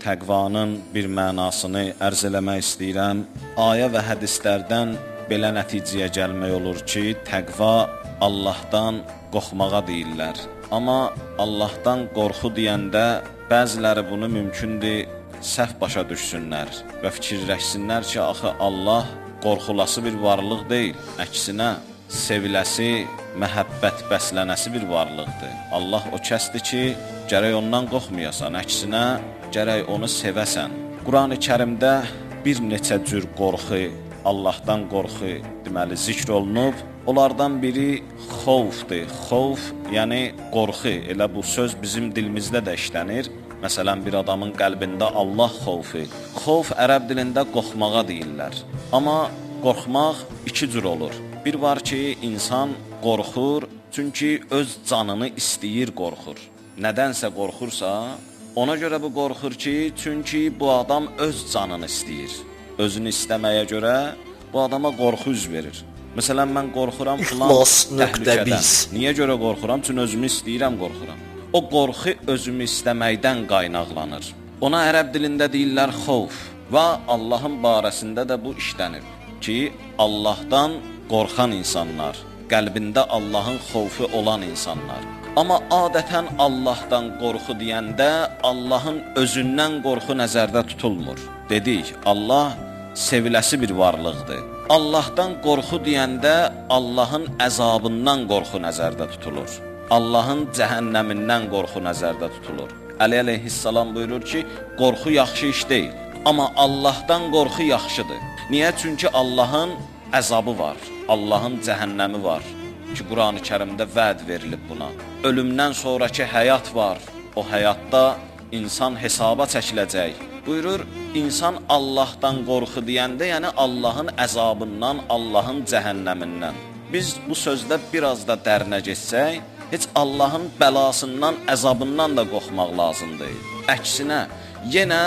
təqvanın bir mənasını ərz eləmək istəyirəm. Ayə və hədislərdən belə nəticəyə gəlmək olur ki, təqva Allahdan qorxmağa deyirlər. Amma Allahdan qorxu deyəndə bəziləri bunu mümkündür səhv başa düşsünlər və fikirləşsinlər ki, axı Allah qorxulası bir varlıq deyil. Əksinə, seviləsi, məhəbbət bəslənəsi bir varlıqdır. Allah o kəsdir ki, gərək ondan qorxmayasan, əksinə, gərək onu sevəsən. Quran-ı Kərimdə bir neçə cür qorxu, Allahdan qorxu deməli zikr olunub. Onlardan biri xovfdur. Xovf, yəni qorxu. Elə bu söz bizim dilimizdə də işlənir. Məsələn, bir adamın qəlbində Allah xovfu. Xovf ərəb dilində qorxmağa deyirlər. Amma qorxmaq iki cür olur. Bir var ki, insan qorxur, çünki öz canını istəyir, qorxur. Nədənsə qorxursa, ona görə bu qorxur ki, çünki bu adam öz canını istəyir. Özünü istəməyə görə bu adama qorxu üz verir. Məsələn, mən qorxuram filan təhlükədən. Niyə görə qorxuram? Çünki özümü istəyirəm, qorxuram. O qorxu özümü istəməkdən qaynaqlanır. Ona ərəb dilində deyirlər xovf və Allahın barəsində də bu işlənir ki, Allahdan qorxan insanlar, qəlbində Allahın xovfu olan insanlar. Amma adətən Allahdan qorxu deyəndə Allahın özündən qorxu nəzərdə tutulmur. Dedik, Allah seviləsi bir varlıqdır. Allahdan qorxu deyəndə Allahın əzabından qorxu nəzərdə tutulur. Allahın cəhənnəmindən qorxu nəzərdə tutulur. Əli əleyhissalam buyurur ki, qorxu yaxşı iş deyil. Amma Allahdan qorxu yaxşıdır. Niyə? Çünki Allahın əzabı var, Allahın cəhənnəmi var ki, Quran-ı Kərimdə vəd verilib buna. Ölümdən sonraki həyat var, o həyatda insan hesaba çəkiləcək. Buyurur, insan Allahdan qorxu deyəndə, yəni Allahın əzabından, Allahın cəhənnəmindən. Biz bu sözdə biraz da dərinə geçsək, heç Allahın bəlasından, əzabından da qorxmaq lazımdır. Əksinə, yenə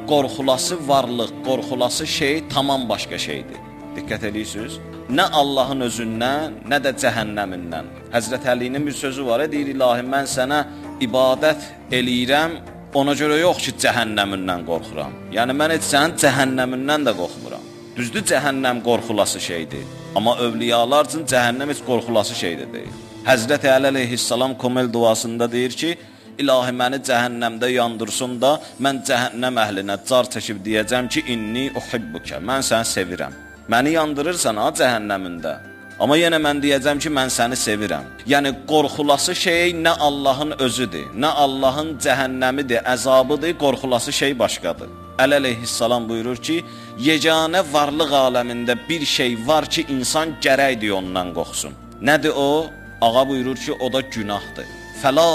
qorxulası varlıq, qorxulası şey tamam başqa şeydir. Diqqət edirsiniz? Nə Allahın özündən, nə də cəhənnəmindən. Həzrət Əlinin bir sözü var, deyir, ilahi, mən sənə ibadət eləyirəm, ona görə yox ki, cəhənnəmindən qorxuram. Yəni, mən heç sənin cəhənnəmindən də qorxmuram. Düzdür, cəhənnəm qorxulası şeydir. Amma övliyalar üçün cəhənnəm heç qorxulası şeydir deyil. Həzrət Əli əleyhissalam Komel duasında deyir ki, İlahi, məni cəhənnəmdə yandırsın da, mən cəhənnəm əhlinə car çəkib deyəcəm ki, inni uhibbukə, mən səni sevirəm. Məni yandırırsan ha cəhənnəmində. Amma yenə mən deyəcəm ki, mən səni sevirəm. Yəni, qorxulası şey nə Allahın özüdür, nə Allahın cəhənnəmidir, əzabıdır, qorxulası şey başqadır. Əli əleyhissalam buyurur ki, yeganə varlıq aləmində bir şey var ki, insan gərəkdir ondan qorxsun. Nədir o? Ağa buyurur ki, o da günahdır. Fəla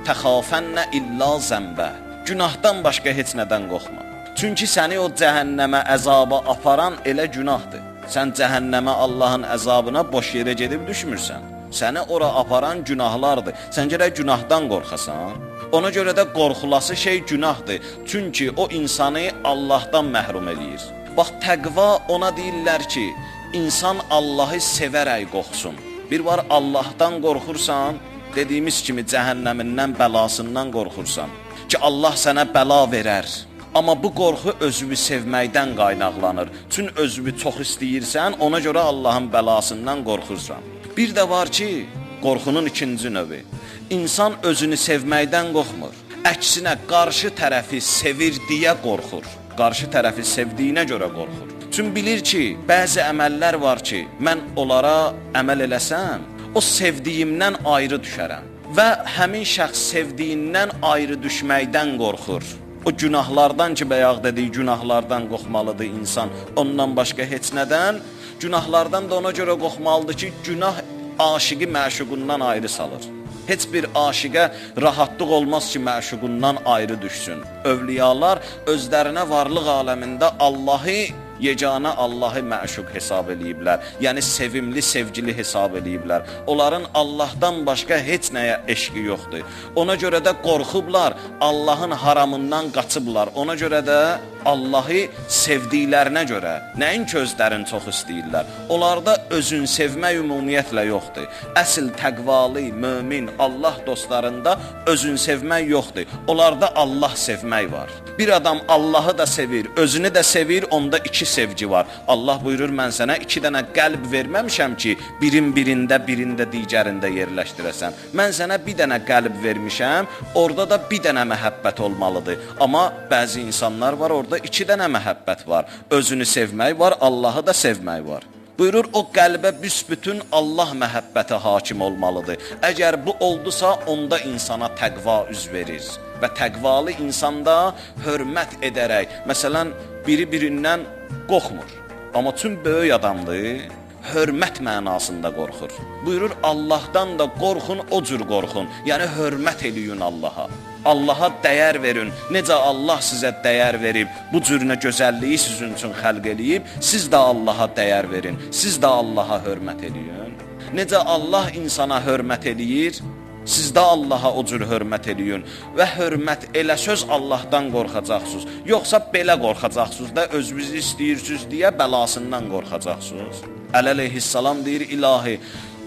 təxafənnə illa zəmbə. Günahdan başqa heç nədən qorxma. Çünki səni o cəhənnəmə, əzaba aparan elə günahdır. Sən cəhənnəmə, Allahın əzabına boş yerə gedib düşmürsən. Səni ora aparan günahlardır. Sən gərək günahdan qorxasan. Ona görə də qorxulası şey günahdır. Çünki o insanı Allahdan məhrum eləyir. Bax, təqva ona deyirlər ki, insan Allahı sevərək qorxsun. Bir var Allahdan qorxursan, dediyimiz kimi cəhənnəmindən, bəlasından qorxursan ki, Allah sənə bəla verər. Amma bu qorxu özünü sevməkdən qaynaqlanır. Çünki özünü çox istəyirsən, ona görə Allahın bəlasından qorxursan. Bir də var ki, qorxunun ikinci növü. İnsan özünü sevməkdən qorxmur. Əksinə, qarşı tərəfi sevir deyə qorxur. Qarşı tərəfi sevdiyinə görə qorxur. Çünki bilir ki, bəzi əməllər var ki, mən onlara əməl eləsəm, o sevdiyimdən ayrı düşərəm. Və həmin şəxs sevdiyindən ayrı düşməkdən qorxur. O günahlardan ki, bayaq dediyi günahlardan qorxmalıdır insan, ondan başqa heç nədən. Günahlardan da ona görə qorxmalıdır ki, günah aşiqi məşuqundan ayrı salır. Heç bir aşiqə rahatlıq olmaz ki, məşuqundan ayrı düşsün. Övliyalar özlərinə varlıq aləmində Allahı, yeganə Allahı məşuq hesab eləyiblər. Yəni, sevimli, sevgili hesab eləyiblər. Onların Allahdan başqa heç nəyə eşqi yoxdur. Ona görə də qorxublar, Allahın haramından qaçıblar. Ona görə də Allahı sevdiklərinə görə, nəinki özlərini çox istəyirlər. Onlarda özün sevmək ümumiyyətlə yoxdur. Əsl təqvalı, mömin, Allah dostlarında özün sevmək yoxdur. Onlarda Allah sevmək var. Bir adam Allahı da sevir, özünü də sevir, onda iki sevgi var. Allah buyurur, mən sənə 2 dənə qəlb verməmişəm ki, birin birində, birində digərində yerləşdirəsən. Mən sənə 1 dənə qəlb vermişəm, orada da 1 dənə məhəbbət olmalıdır. Amma bəzi insanlar var, orada 2 dənə məhəbbət var. Özünü sevmək var, Allahı da sevmək var. Buyurur, o qəlbə büsbütün Allah məhəbbəti hakim olmalıdır. Əgər bu oldusa, onda insana təqva üz verir. Və təqvalı insanda hörmət edərək, məsələn, biri-birindən qorxmur. Amma tüm böyük adamdır, hörmət mənasında qorxur. Buyurur, Allahdan da qorxun, o cür qorxun. Yəni, hörmət eləyin Allaha. Allaha dəyər verin. Necə Allah sizə dəyər verib, bu cürünə gözəlliyi sizin üçün xəlq eləyib, siz də Allaha dəyər verin. Siz də Allaha hörmət eləyin. Necə Allah insana hörmət eləyir, siz də Allaha o cür hörmət eləyin. Və hörmət elə söz Allahdan qorxacaqsınız. Yoxsa belə qorxacaqsınız da özünüzü istəyirsiniz deyə bəlasından qorxacaqsınız. Əleyhissalam deyir, ilahi,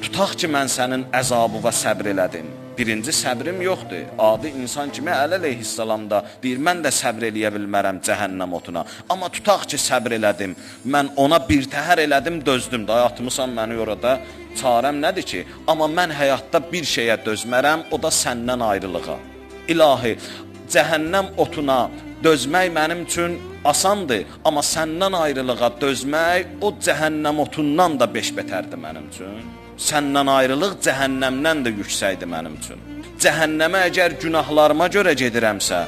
tutaq ki, mən sənin əzabı və səbr elədim. Birinci səbrim yoxdur. Adi insan kimi əleyhissalam da deyir, mən də səbr eləyə bilmərəm cəhənnəm otuna. Amma tutaq ki, səbr elədim. Mən ona birtəhər elədim, dözdüm. Dayatmısan məni orada. Çarəm nədir ki? Amma mən həyatda bir şeyə dözmərəm, o da səndən ayrılığa. İlahi, cəhənnəm otuna dözmək mənim üçün asandır. Amma səndən ayrılığa dözmək, o cəhənnəm otundan da 5 betərdir mənim üçün. Səndən ayrılıq cəhənnəmdən də yüksəkdir mənim üçün. Cəhənnəmə əgər günahlarıma görə gedirəmsə,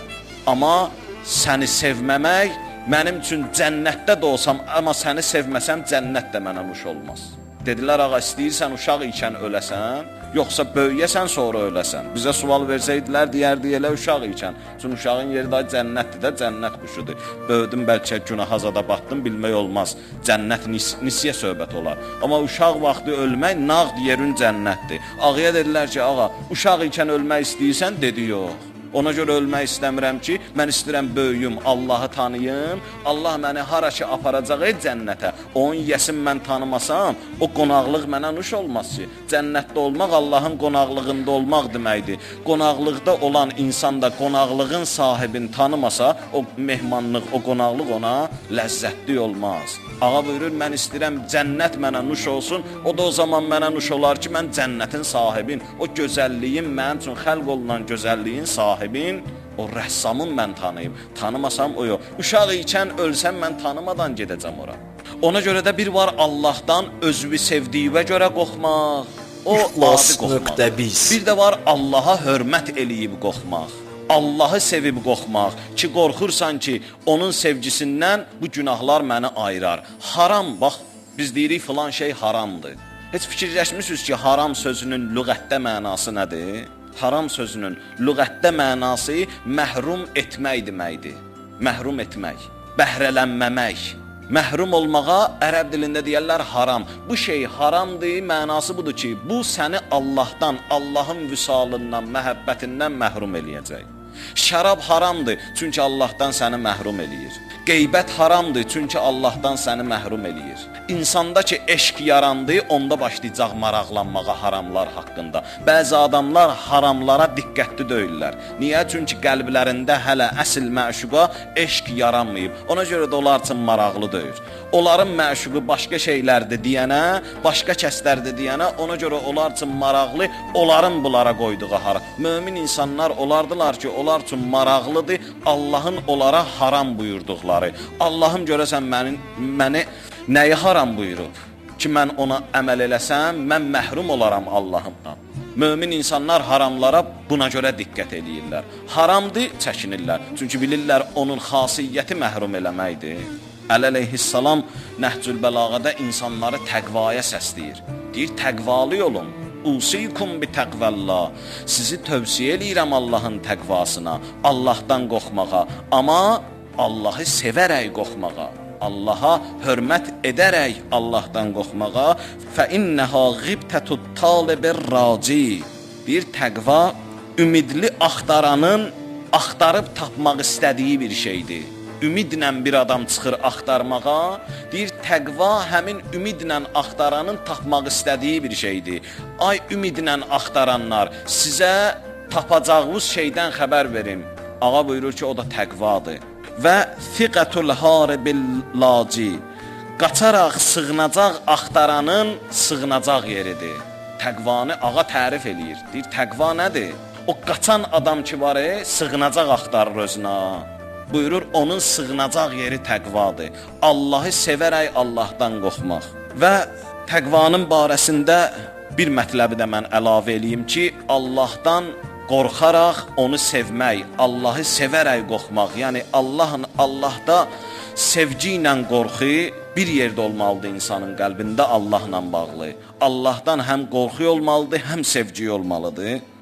amma səni sevməmək mənim üçün cənnətdə də olsam, amma səni sevməsəm cənnət də mənə nuş olmaz. Dedilər, ağa, istəyirsən uşaq ikən öləsən, yoxsa böyüyəsən sonra öləsən. Bizə sual versəydilər, deyərdi elə uşaq ikən. Çünki uşağın yeri daha cənnətdir də, cənnət quşudur. Böyüdüm, bəlkə günaha zada batdım, bilmək olmaz. Cənnət nisiyə söhbət olar. Amma uşaq vaxtı ölmək nağd yerin cənnətdir. Ağaya dedilər ki, ağa, uşaq ikən ölmək istəyirsən, dedi, yox. Ona görə ölmək istəmirəm ki, mən istəyirəm böyüyüm, Allahı tanıyım, Allah məni hara ki aparacaq cənnətə. Onun yəsin mən tanımasam, o qonaqlıq mənə nuş olmaz ki. Cənnətdə olmaq Allahın qonaqlığında olmaq deməkdir. Qonaqlıqda olan insan da qonaqlığın sahibini tanımasa, o mehmanlıq, o qonaqlıq ona ləzzətli olmaz. Ağa buyurur, mən istəyirəm cənnət mənə nuş olsun, o da o zaman mənə nuş olar ki, mən cənnətin sahibin, o gözəlliyin, mənim üçün xəlq olunan gözəlliyin sahibin, o rəssamın mən tanıyım. Tanımasam o yox. Uşaq ikən ölsəm mən tanımadan gedəcəm ora. Ona görə də bir var Allahdan özünü sevdiyinə görə qorxmaq, o adi qorxmaq. Bir də var Allaha hörmət eləyib qorxmaq. Allahı sevib qorxmaq ki, qorxursan ki, onun sevgisindən bu günahlar məni ayırar. Haram, bax, biz deyirik filan şey haramdır. Heç fikirləşmişsiniz ki, haram sözünün lüğətdə mənası nədir? Haram sözünün lüğətdə mənası məhrum etmək deməkdir. Məhrum etmək, bəhrələnməmək. Məhrum olmağa ərəb dilində deyərlər haram. Bu şey haramdır, mənası budur ki, bu səni Allahdan, Allahın vüsalından, məhəbbətindən məhrum eləyəcək. Şərab haramdır, çünki Allahdan səni məhrum eləyir. Qeybət haramdır, çünki Allahdan səni məhrum eləyir. İnsanda ki, eşq yarandı, onda başlayacaq maraqlanmağa haramlar haqqında. Bəzi adamlar haramlara diqqətli deyirlər. Niyə? Çünki qəlblərində hələ əsl məşuqa eşq yaranmayıb. Ona görə də onlar üçün maraqlı deyir. Onların məşuqu başqa şeylərdir deyənə, başqa kəslərdir deyənə, ona görə onlar üçün maraqlı, onların bunlara qoyduğu haram. Mömin insanlar olardılar ki, onlar üçün maraqlıdır Allahın onlara haram buyurduqları. Allahım görəsən məni nəyi haram buyurub ki, mən ona əməl eləsəm, mən məhrum olaram Allahımdan. Mömin insanlar haramlara buna görə diqqət edirlər. Haramdır, çəkinirlər. Çünki bilirlər, onun xasiyyəti məhrum eləməkdir. Əleyhissalam Nəhcül Bəlağədə insanları təqvaya səsləyir. Deyir, təqvalı olun. Usikum bi təqvəllah. Sizi tövsiyə eləyirəm Allahın təqvasına, Allahdan qorxmağa. Amma Allahı sevərək qorxmağa. Allaha hörmət edərək Allahdan qorxmağa. Fə innəhə ğibtətut talibir raci. Bir təqva ümidli axtaranın axtarıb tapmaq istədiyi bir şeydir. ümidlə bir adam çıxır axtarmağa, deyir təqva həmin ümidlə axtaranın tapmaq istədiyi bir şeydir. Ay ümidlə axtaranlar, sizə tapacağınız şeydən xəbər verim. Ağa buyurur ki, o da təqvadır. Və fiqətul haribil laci, qaçaraq sığınacaq axtaranın sığınacaq yeridir. Təqvanı ağa tərif eləyir. Deyir, təqva nədir? O qaçan adam ki var, sığınacaq axtarır özünə. Buyurur, onun sığınacaq yeri təqvadır. Allahı sevərək Allahdan qorxmaq. Və təqvanın barəsində bir mətləbi də mən əlavə eləyim ki, Allahdan qorxaraq onu sevmək, Allahı sevərək qorxmaq. Yəni Allahda sevgi ilə qorxu bir yerdə olmalıdır insanın qəlbində Allahla bağlı. Allahdan həm qorxu olmalıdır, həm sevgi olmalıdır.